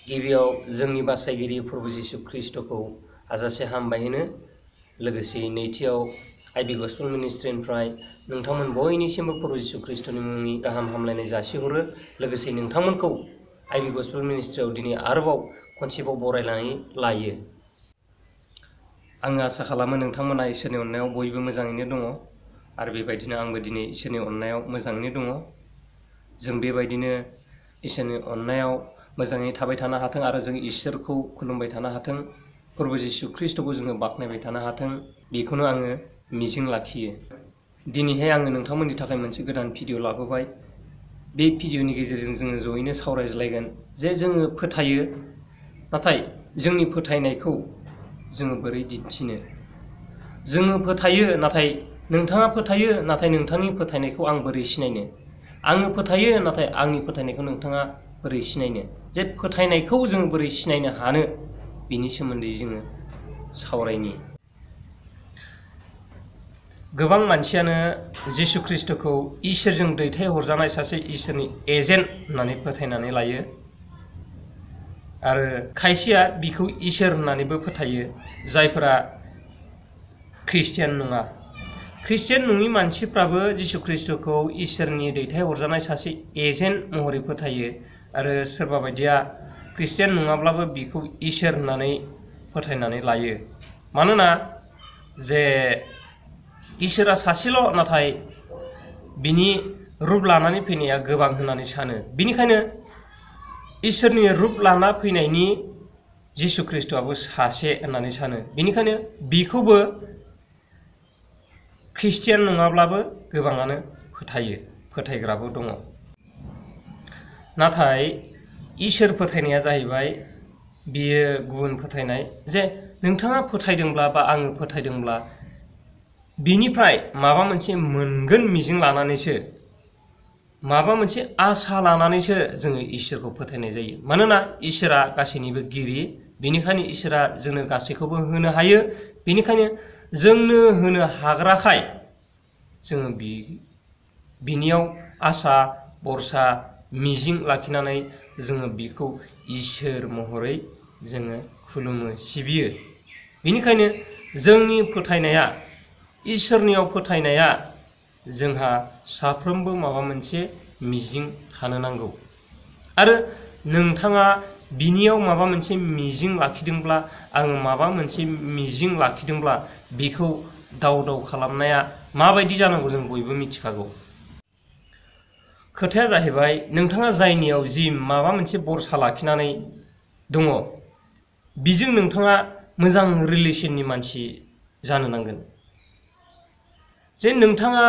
गिबियाव जोंनि बासायगिरि प्रभु जिशु ख्रीष्टखौ हाजासे हामबाय होनो लोगोसे नैथियाव I.B.Gospel मिनिस्ट्रिनिफ्राय नोंथांमोन बयनिसिमबो प्रभु जिशु ख्रीष्टनि मुंनि गाहाम हामलायनाय जासिहरो लोगोसे नोंथांमोनखौ I.B.Gospel मिनिस्ट्रियाव दिनै आरोबाव खनसेबाव बरायनानै लायो। आं आसा खालामो नोंथांमोना इसोरनि अननायाव बयबो मोजाङैनो दङ आरो बेबायदिनो आंबो दिनै इसोरनि अननायाव मोजाङैनो दङ। जों बेबायदिनो इसोरनि अननायाव मोजाङै थाबाय थानो हाथों आरो जों इसोरखौ खुलुमबाय थानो हाथों, प्रभु जिशु ख्रीष्टखौ जोङो बाख्नायबाय थानो हाथों, बेखौनो आङो मिजिं लाखियो। दिनैहाय आङो नोंथांमोननि थाखाय मोनसे गोदान भिडिअ लाबोबाय। बे भिडिअनि गेजेरजों जोङो जयैनो सावरायज्लायगोन जे जोङो फोथायो, नाथाय जोंनि फोथायनायखौ जोङो बोरै दिन्थिनो। जोङो फोथायो, नाथाय नोंथाङा फोथायो, नाथाय नोंथांनि फोथायनायखौ आं बोरै सिनायनो? आङो फोथायो, नाथाय आंनि फोथायनायखौ नोंथाङा बोरै सिनायनो? जे फोथायनायखौ जों बोरै सिनायनो हानो, बिनि सोमोन्दै जोङो सावरायनि। गोबां मानसियानो जिशु ख्रीष्टखौ इसोरजों दैथायहरजानाय सासे इसोरनि एजेन्ट होननानै फोथायनानै लायो आरो खायसेया बिखौ इसोर होननानैबो फोथायो जायफोरा ख्रिस्टियान नङा। ख्रिस्टियान नङि मानसिफ्राबो जिशु ख्रीष्टखौ इसोरनि दैथायहरजानाय सासे एजेन्ट महरै फोथायो आरो सोरबा बायदिया ख्रिस्टियान नङाब्लाबो बिखौ इसोर होननानै फोथायनानै लायो। मानोना जे इसोरा सासेल', नाथाय बिनि रुप लानानै फैनाया गोबां होननानै सानो। बिनिखायनो इसोरनि रुप लाना फैनायनि जिशु ख्रीष्टआबो सासे होननानै सानो। बिनिखायनो बिखौबो ख्रिस्टियान नङाब्लाबो गोबाङानो फोथायो, फोथायग्राबो दङ। नाथाय इसोर फोथायनाया जाहैबाय बियो गुबुन फोथायनाय जे नोंथाङा फोथायदोंब्ला बा आङो फोथायदोंब्ला बिनिफ्राय माबा मोनसे मोनगोन मिजिं लानानैसो, माबा मोनसे आसा लानानैसो जोङो इसोरखौ फोथायनाय जायो। मानोना इसोरा गासैनिबो गिरि, बेनिखायनो इसोरा जोंनो गासैखौबो होनो हायो। बेनिखायनो जोंनो होनो हाग्राखाय जोङो बिनियाव आसा भरसा मिजिं लाखिनानै जोङो बिखौ इसोर महरै जोङो खुलुमो, सिबियो। बेनिखायनो जोंनि फोथायनाया, इसोरनियाव फोथायनाया जोंहा साफ्रोमबो माबा मोनसे मिजिं थानो नांगौ आरो नोंथाङा बिनियाव माबा मोनसे मिजिं लाखिदोंब्ला, आं माबा मोनसे मिजिं लाखिदोंब्ला बेखौ दाव दाव खालामनाया माबायदि जानांगौ जों बयबो मिथिखागौ। खोथाया जाहैबाय नोंथाङा जायनियाव जि माबा मोनसे भरसा लाखिनानै दङ, बिजों नोंथाङा मोजां रिलेसननि मानसि जानो नांगोन। जे नोंथाङा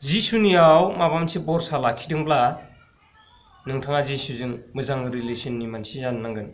जिसुनियाव माबा मोनसे भरसा लाखिदोंब्ला नोंथाङा जिसुजों मोजां रिलेसननि मानसि जानो नांगोन।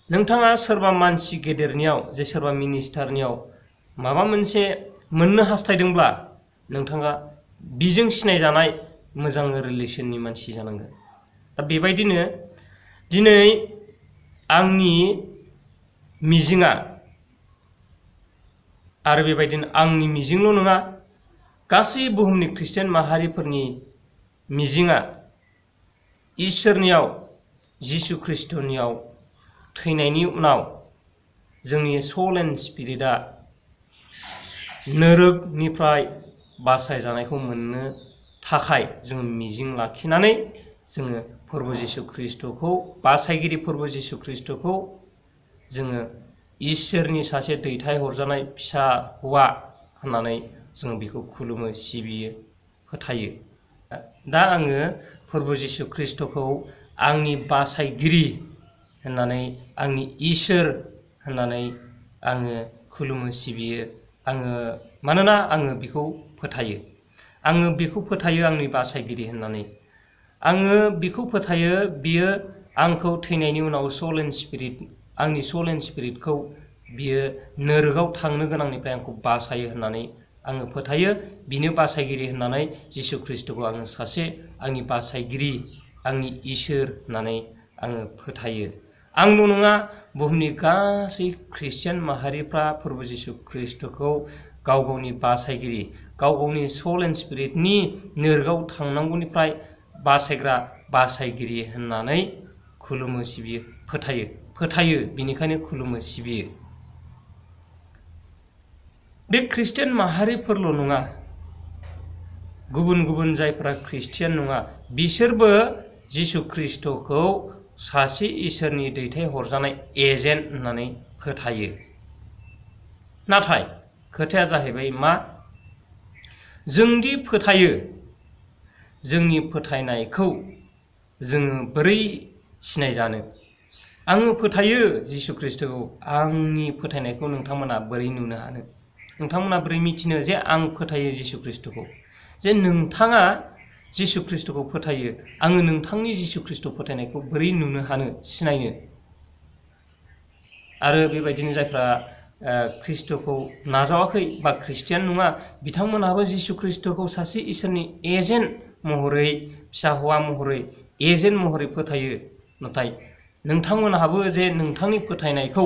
नोंथाङा सोरबा मानसि गेदेरनियाव, जे सोरबा मिनिस्टारनियाव माबा मोनसे मोननो हास्थायदोंब्ला नोंथाङा बिजों सिनायजानाय मोजां रिलेसननि मानसि जानांगोन। दा बेबायदिनो दिनै आंनि मिजिङा, आरो बेबायदिनो आंनि मिजिंल' नङा, गासै बुहुमनि ख्रिस्टियान माहारिफोरनि मिजिङा इसोरनियाव, जिशु ख्रीष्टनियाव थैनायनि उनाव जोंनि सोल एन्ड स्पिरिटआ नोरोगनिफ्राय बासायजानायखौ मोननो थाखाय जों मिजिं लाखिनानै जोङो प्रभु जिशु ख्रीष्टखौ, बासायगिरि प्रभु जिशु ख्रीष्टखौ जोङो इसोरनि सासे दैथायहरजानाय फिसा हौवा होननानै जों बेखौ खुलुमो, सिबियो, फोथायो। दा आङो प्रभु जिशु ख्रीष्टखौ आंनि बासायगिरि होननानै, आंनि इसोर होननानै आङो खुलुमो, सिबियो। मानोना आङो बेखौ फोथायो। आङो बेखौ फोथायो आंनि बासायगिरि होननानै। आङो बेखौ फोथायो बियो आंखौ थैनायनि उनाव सोल एन्ड स्पिरिट, आंनि सोल एन्ड स्पिरिटखौ बियो नोरोगाव थांनो गोनांनिफ्राय आंखौ बासायो होननानै आङो फोथायो। बिनो बासायगिरि होननानै जिशु ख्रीष्टखौ आङो सासे आंनि बासायगिरि, आंनि इसोर होननानै आङो फोथायो। आंल' नङा, बुहुमनि गासै ख्रिस्टियान माहारिफ्रा प्रभु जिशु ख्रीष्टखौ गाव गावनि बासायगिरि, गाव गावनि सोल एन्ड स्पिरिटनि नोरगाव थांनांगौनिफ्राय बासायग्रा, बासायगिरि होननानै खुलुमो सिबियो फोथायो बेनिखायनो खुलुमो सिबियो। बे खृष्टियान माहारिफोरल' नङा, गुबुन गुबुन जायफ्रा खृष्टियान नङा बिसोरबो जिसु ख्रिस्ट'खौ सासे इसोरनि दैथायहरजानाय एजेन्ट होननानै फोथायो। नाथाय खोथाया जाहैबाय मा, जोंदि फोथायो, जोंनि फोथायनायखौ जोङो बोरै सिनायजानो? आङो फोथायो जिसु ख्रिस्ट'खौ, आंनि फोथायनायखौ नोंथांमोना बोरै नुनो हानो? नोंथांमोना बोरै मिथिनो जे आं फोथायो जिसु ख्रिस्ट'खौ? जे नोंथाङा जिसु ख्रिस्ट'खौ फोथायो, आङो नोंथांनि जिसु ख्रिस्ट' फोथायनायखौ बोरै नुनो हानो, सिनायनो? आरो बेबायदिनो जायफ्रा ख्रिस्ट'खौ नाजावाखै बा खृष्टियान नङा, बिथांमोनहाबो जिसु ख्रिस्ट'खौ सासे इसोरनि एजेन्ट महरै, फिसा हौवा महरै, एजेन्ट महरै फोथायो। नाथाय नोंथांमोनहाबो जे नोंथांनि फोथायनायखौ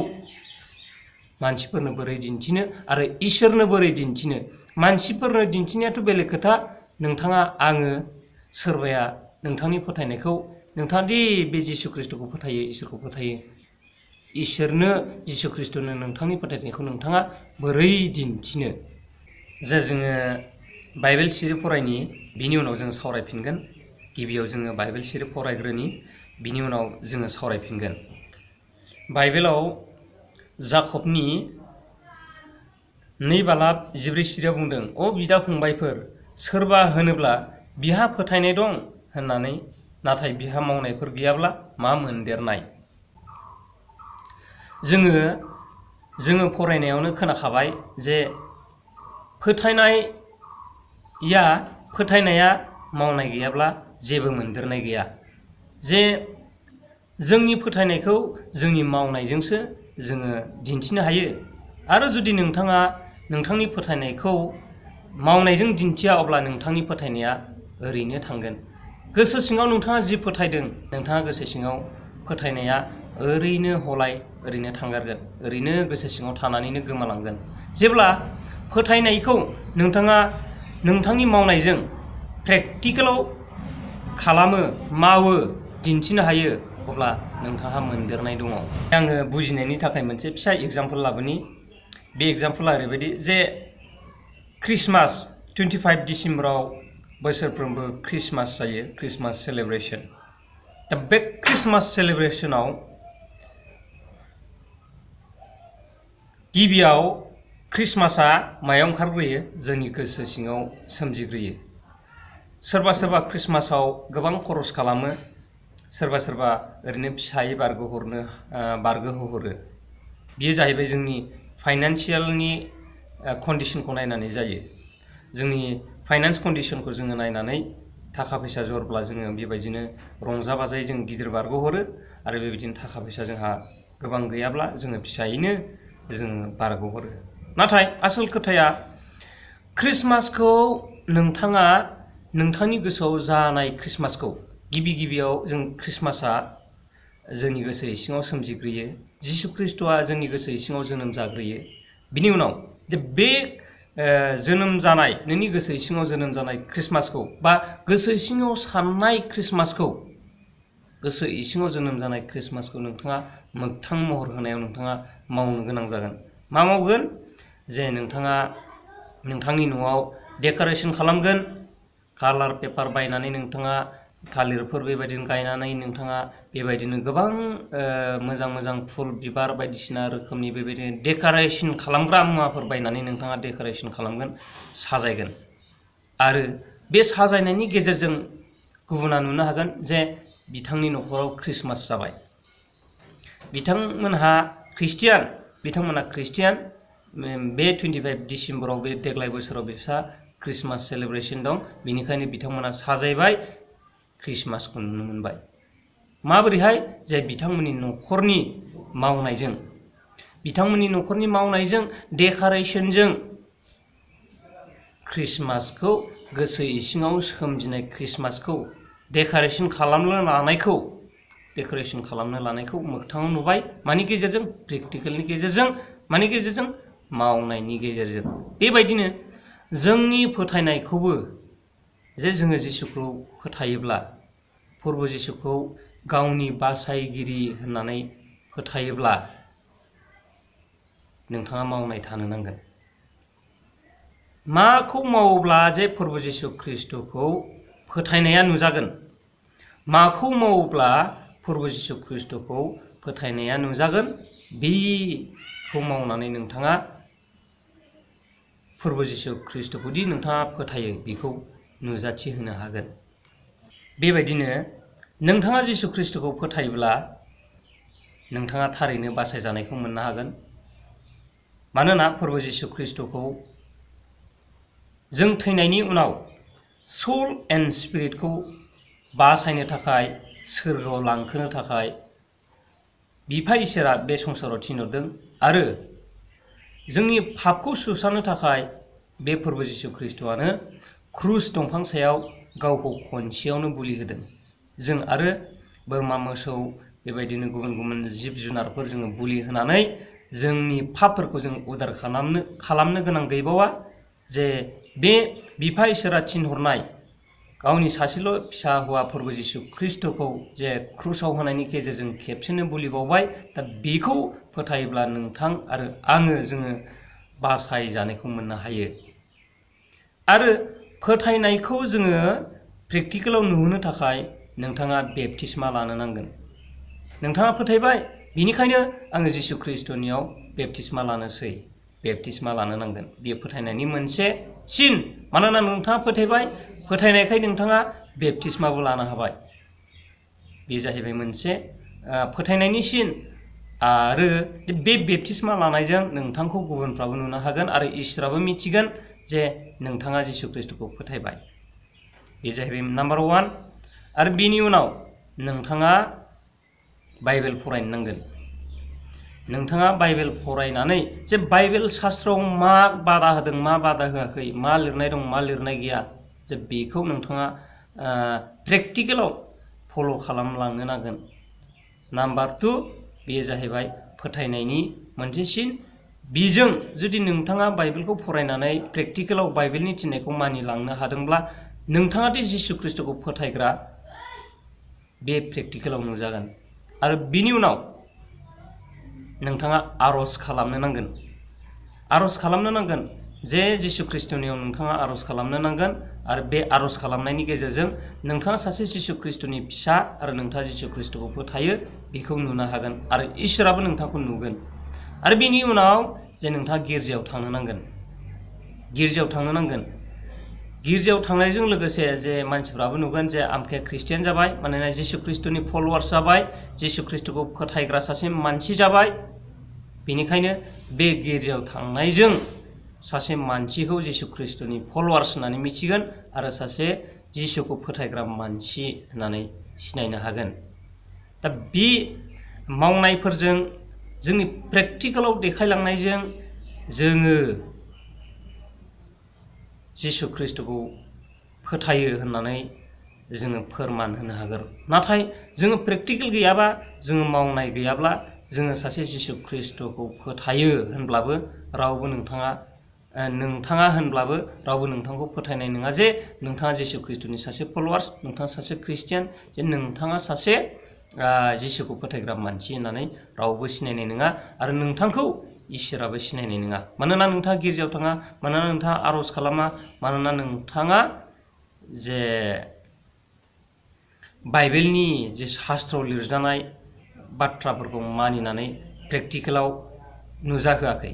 मानसिफोरनो बोरै दिन्थिनो आरो इसोरनो बोरै दिन्थिनो? मानसिफोरनो दिन्थिनायाथ' बेलेग खोथा, नोंथाङा, आङो, सोरबाया नोंथांनि फोथायनायखौ, नोंथाङा दि बे जिसु ख्रिस्ट'खौ फोथायो, इसोरखौ फोथायो, इसोरनो जिसु ख्रिस्ट'नो नोंथांनि फोथायनायखौ नोंथाङा बोरै दिन्थिनो? जे जोङो बाइबेल सिरि फरायनि, बिनि उनाव जों सावरायफिनगोन। गिबियाव जोङो बाइबेल सिरि फरायग्रोनि, बिनि उनाव जोङो सावरायफिनगोन। बाइबेलाव जाकबनि 2:14 सिरियाव बुंदों, अ बिदा फंबायफोर, सोरबा होनोब्ला बिहा फोथायनाय दं होननानै, नाथाय बिहा मावनायफोर गैयाब्ला मा मोनदेरनाय? जोङो फरायनायावनो खोनाखाबाय जे फोथायनाया मावनाय गैयाब्ला जेबो मोनदेरनाय गैया। जे जोंनि फोथायनायखौ जोंनि मावनायजोंसो जोङो दिन्थिनो हायो। आरो जुदि नोंथाङा नोंथांनि फोथायनायखौ मावनायजों दिन्थिया, अब्ला नोंथांनि फोथायनाया ओरैनो थांगोन। गोसो सिङाव नोंथाङा जि फोथायदों, नोंथाङा गोसो सिङाव फोथायनाया ओरैनो ओरैनो थांगारगोन, ओरैनो गोसो सिङाव थानानैनो गोमालांगोन। जेब्ला फोथायनायखौ नोंथाङा नोंथांनि मावनायजों प्रेक्टिकेलाव खालामो, मावो, दिन्थिनो हायो, अब्ला नोंथाङा मोनदेरनाय दङ। आङो बुजिनायनि थाखाय मोनसे फिसा एग्जाम्पल लाबोनि। बे एग्जाम्पला ओरैबायदि जे ख्रिस्टमास 25 डिसेम्बराव बोसोरफ्रोमबो ख्रिस्टमास जायो, ख्रिस्टमास सेलेब्रेसन। दा बे ख्रिस्टमास सेलेब्रेसनाव गिबियाव ख्रिस्टमासआ मायाव ओंखारग्रोयो? जोंनि गोसो सिङाव सोमजिग्रोयो। सोरबा सोरबा ख्रिस्टमासाव गोबां खरस खालामो, सोरबा ओरैनो फिसायै बारगोहोहरो। बेयो जाहैबाय जोंनि फाइनान्सियेलनि कन्डिसनखौ नायनानै जायो। जोंनि फाइनान्स कन्डिसनखौ जोङो नायनानै थाखा फैसा जरब्ला जोङो बेबायदिनो रंजा बाजायै जों गिदिर बारग'हरो, आरो बेबायदिनो थाखा फैसा जोंहा गोबां गैयाब्ला जोङो फिसायैनो जोङो बारग'हरो। नाथाय आसोल खोथाया, ख्रिस्टमासखौ नोंथाङा नोंथांनि गोसोआव जानाय ख्रिस्टमासखौ, गिबियाव जों ख्रिस्टमासआ जोंनि गोसो इसिङाव सोमजिग्रोयो। जिसु ख्रिस्ट'आ जोंनि गोसो इसिङाव जोनोम जाग्रोयो। बिनि उनाव बे जोनोम जानाय, नोंनि गोसो इसिङाव जोनोम जानाय ख्रिस्टमासखौ, बा गोसो इसिङाव साननाय ख्रिस्टमासखौ, गोसो इसिङाव जोनोम जानाय ख्रिस्टमासखौ नोंथाङा मोगथां महर होनायाव नोंथाङा मावनो गोनां जागोन। मा मावगोन? जे नोंथाङा नोंथांनि न'आव डेक'रेसन खालामगोन, कालार पेपार बायनानै नोंथाङा थालिरफोर बेबायदिनो गायनानै नोंथाङा बेबायदिनो गोबां मोजां फुल, बिबार बायदिसिना रोखोमनि बेबायदिनो डेक'रेसन खालामग्रा मुवाफोर बायनानै नोंथाङा डेक'रेसन खालामगोन, साजायगोन। आरो बे साजायनायनि गेजेरजों गुबुना नुनो हागोन जे बिथांनि न'खराव ख्रिस्टमास जाबाय। बिथांमोनहा खृष्टियान, बे 25 डिसेम्बराव, बे देग्लाय बोसोराव बिसा ख्रिस्टमास सेलेब्रेसन दं, बेनिखायनो बिथांमोना साजायबाय, ख्रिस्टमासखौ नुनो मोनबाय। माबोरैहाय? जे बिथांमोननि न'खरनि मावनायजों डेक'रेसनजों ख्रिस्टमासखौ, गोसो इसिङाव सोमजिनाय ख्रिस्टमासखौ डेक'रेसन खालामनो लानायखौ मोगथाङाव नुबाय। मानि गेजेरजों? प्रेक्टिकेलनि गेजेरजों। मानि गेजेरजों? मावनायनि गेजेरजों। बेबायदिनो जोंनि फोथायनायखौबो, जे जोङो जिसुखौ फोथायोब्ला, प्रभु जिसुखौ गावनि बासायगिरि होननानै फोथायोब्ला नोंथाङा मावनाय थानो नांगोन। माखौ मावोब्ला जे प्रभु जिसु ख्रिस्टखौ फोथायनाया नुजागोन, माखौ मावोब्ला प्रभु जिसु ख्रिस्टखौ फोथायनाया नुजागोन, बेखौ मावनानै नोंथाङा प्रभु जिसु ख्रिस्टखौ दि नोंथाङा फोथायो बेखौ नुजाथि होनो हागोन। बेबायदिनो नोंथाङा जिसु ख्रिस्टखौ फोथायोब्ला नोंथाङा थारैनो बासायजानायखौ मोननो हागोन। मानोना प्रभु जिसु ख्रिस्टखौ जों थैनायनि उनाव सोल एन्ड स्पिरिटखौ बासायनो थाखाय, सोरगोआव लांखोनो थाखाय बिफा इसोरा बे संसाराव थिनहरदों आरो जोंनि पापखौ सुस्रांनो थाखाय बे प्रभु जिसु ख्रिस्टआनो क्रुस दंफां सायाव गावखौ खनसेयावनो बुलि होदों। जों आरो बोरमा मोसौ बेबायदिनो गुबुन गुबुन जिब जुनारफोर जोङो बुलि होनानै जोंनि पापफोरखौ जों उदार खालामनो गोनां गैबावा। जे बे बिफा इसोरा थिनहरनाय गावनि सासेल' फिसा हौवा प्रभु जिसु ख्रिस्टखौ जे क्रुसाव होनायनि गेजेरजों खेबसेनो बुलि बावबाय, दा बेखौ फोथायोब्ला नोंथां आरो जोङो बासायजानायखौ मोननो हायो। आरो फोथायनायखौ जोङो प्रेक्टिकेलाव नुहोनो थाखाय नोंथाङा बेप्तिस्मा लानो नांगोन। नोंथाङा फोथायबाय, बिनिखायनो आङो जिसु ख्रिस्टनियाव बेप्तिस्मा लानोसै, बेप्तिस्मा लानो नांगोन। बेयो फोथायनायनि मोनसे सिन। मानोना नोंथाङा फोथायबाय, फोथायनायखाय नोंथाङा बेप्तिस्माबो लानो हाबाय। बे जाहैबाय मोनसे फोथायनायनि सिन। आरो बे बेप्तिस्मा लानायजों नोंथांखौ गुबुनफ्राबो नुनो हागोन आरो इसोराबो मिथिगोन जे नोंथाङा जिसु ख्रिस्टखौ फोथायबाय। बे जाहैबाय नाम्बार 1। आरो बेनि उनाव नोंथाङा बाइबेल फरायनो नांगोन। नोंथाङा बाइबेल फरायनानै जे बाइबेल शास्त्रआव मा बादा होदों, मा बादा होआखै, मा लिरनाय दं, मा लिरनाय गैया, जे बेखौ नोंथाङा प्रेक्टिकेलाव फल' खालामलांनो नांगोन। नाम्बार 2, बेयो जाहैबाय फोथायनायनि मोनसे सिन। बेजों जुदि नोंथाङा बाइबेलखौ फरायनानै प्रेक्टिकेलाव बाइबेलनि थिननायखौ मानिलांनो हादोंब्ला नोंथाङा दि जिसु ख्रिस्टखौ फोथायग्रा, बे प्रेक्टिकेलाव नुजागोन। आरो बिनि उनाव नोंथाङा आर'ज खालामनो नांगोन। आर'ज खालामनो नांगोन जे जिसु ख्रिस्टनियाव नोंथाङा आर'ज खालामनो नांगोन। आरो बे आर'ज खालामनायनि गेजेरजों नोंथाङा सासे जिसु ख्रिस्टनि फिसा आरो नोंथाङा जिसु ख्रिस्टखौ फोथायो बेखौ नुनो हागोन आरो इसोराबो नोंथांखौ नुगोन। आरो बेनि उनाव जे नोंथाङा गिर्जायाव थांनो नांगोन। गिर्जायाव थांनो नांगोन। गिर्जायाव थांनायजों लोगोसे जे मानसिफ्राबो नुगोन जे आमखाया ख्रिस्टियान जाबाय, मानोना जिसु ख्रिस्टनि फल'वार्स जाबाय, जिसु ख्रिस्टखौ फोथायग्रा सासे मानसि जाबाय। बेनिखायनो बे गिर्जायाव थांनायजों सासे मानसिखौ जिसु ख्रिस्टनि फल'वार्स होननानै मिथिगोन आरो सासे जिसुखौ फोथायग्रा मानसि होननानै सिनायनो हागोन। दा बे मावनायफोरजों जोंनि प्रेक्टिकेलाव देखायलांनायजों जोङो जिसु ख्रिस्टखौ फोथायो होननानै जोङो फोरमान होनो हागोन। नाथाय जोङो प्रेक्टिकेल गैयाबा, जोङो मावनाय गैयाब्ला, जोङो सासे जिसु ख्रिस्टखौ फोथायो होनब्लाबो रावबो नोंथाङा होनब्लाबो रावबो नोंथांखौ फोथायनाय नङा जे नोंथाङा जिसु ख्रिस्टनि सासे फल'वार्स, नोंथाङा सासे ख्रिस्टियान, जे नोंथाङा सासे जिसुखौ फोथायग्रा मानसि होननानै रावबो सिनायनाय नङा आरो नोंथांखौ इसोराबो सिनायनाय नङा। मानोना नोंथाङा गिर्जायाव थाङा, मानोना नोंथाङा आर'ज खालामा, मानोना नोंथाङा जे बाइबेलनि जे शास्त्रआव लिरजानाय बाथ्राफोरखौ मानिनानै प्रेक्टिकेलाव नुजाहोआखै।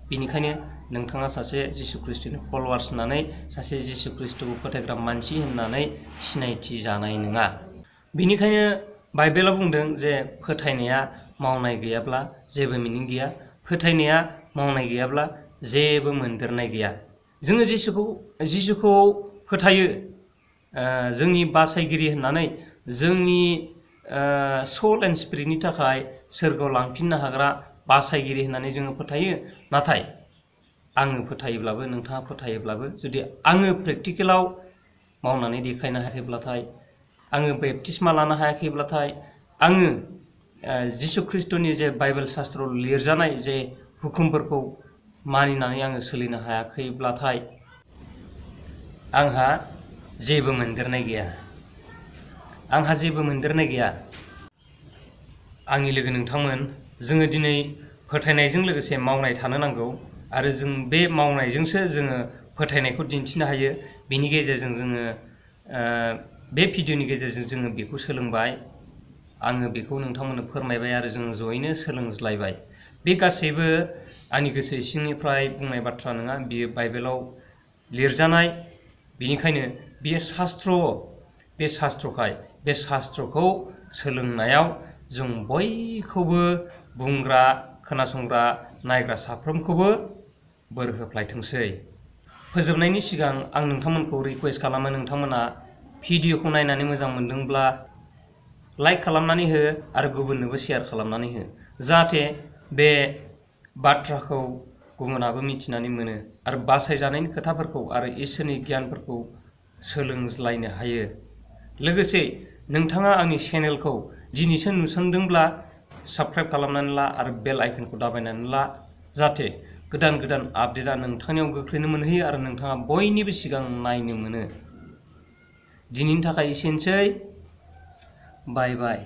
बेनिखायनो नोंथाङा सासे जिसु ख्रिस्टनि फल'वार्स होननानै, सासे जिसु ख्रिस्टखौ फोथायग्रा मानसि होननानै सिनायथि जानाय नङा। बेनिखायनो बाइबेला बुंदों जे फोथायनाया मावनाय गैयाब्ला जेबो मिनिं गैया, फोथायनाया मावनाय गैयाब्ला जेबो मोनदेरनाय गैया। जोङो जिसुखौ फोथायो जोंनि बासायगिरि होननानै, जोंनि सोल एन्ड स्पिरिटनि थाखाय सोरगोआव लांफिननो हाग्रा बासायगिरि होननानै जोङो फोथायो। नाथाय आङो फोथायोब्लाबो, नोंथाङा फोथायोब्लाबो, जुदि आङो प्रेक्टिकेलाव मावनानै देखायनो हायाखैब्लाथाय, आङो बेप्तिस्मा लानो हायाखैब्लाथाय, आङो जिसु ख्रिस्टनि जे बाइबेल शास्त्रआव लिरजानाय जे हुकुमफोरखौ मानिनानै आङो सोलिनो आंहा जेबो मोनदेरनाय गैया। आंनि लोगो नोंथांमोन, जोङो दिनै फोथायनायजों लोगोसे मावनाय थानो नांगौ आरो जों बे मावनायजोंसो जोङो फोथायनायखौ दिन्थिनो हायो। बेनि गेजेरजों जोङो बे भिडिअनि गेजेरजों जोङो बेखौ सोलोंबाय। आङो बेखौ नोंथांमोननो फोरमायबाय आरो जों जयैनो सोलोंज्लायबाय। बे गासैबो आंनि गोसो सिंनिफ्राय बुंनाय बाथ्रा नङा, बियो बाइबेलाव लिरजानाय। बेनिखायनो बियो शास्त्र, बे शास्त्रखाय बे शास्त्रखौ सोलोंनायाव जों बयखौबो बुंग्रा, खोनासंग्रा, नायग्रा साफ्रोमखौबो बोर होफ्लायथोंसै। फोजोबनायनि सिगां आं नोंथांमोनखौ रिक्वेस्ट खालामो, नोंथांमोना भिडिअखौ नायनानै मोजां मोनदोंब्ला लाइक खालामनानै हो आरो गुबुननोबो शेयार खालामनानै हो, जाहाथे बे बाथ्राखौ गुबुनाबो मिथिनानै मोनो आरो बासायजानायनि खोथाफोरखौ आरो इसोरनि गियानफोरखौ सोलोंज्लायनो हायो। लोगोसे नोंथाङा आंनि चेनेलखौ दिनैसो नुसनदोंब्ला साबस्क्राइब खालामनानै ला आरो बेल आइकनखौ दाबायनानै ला, जाहाथे गोदान गोदान आपडेटआ नोंथांनियाव गोख्रैनो मोनहैयो आरो नोंथाङा बयनिबो सिगां नायनो मोनो। दिनैनि थाखाय एसेनोसै। बाय बाय।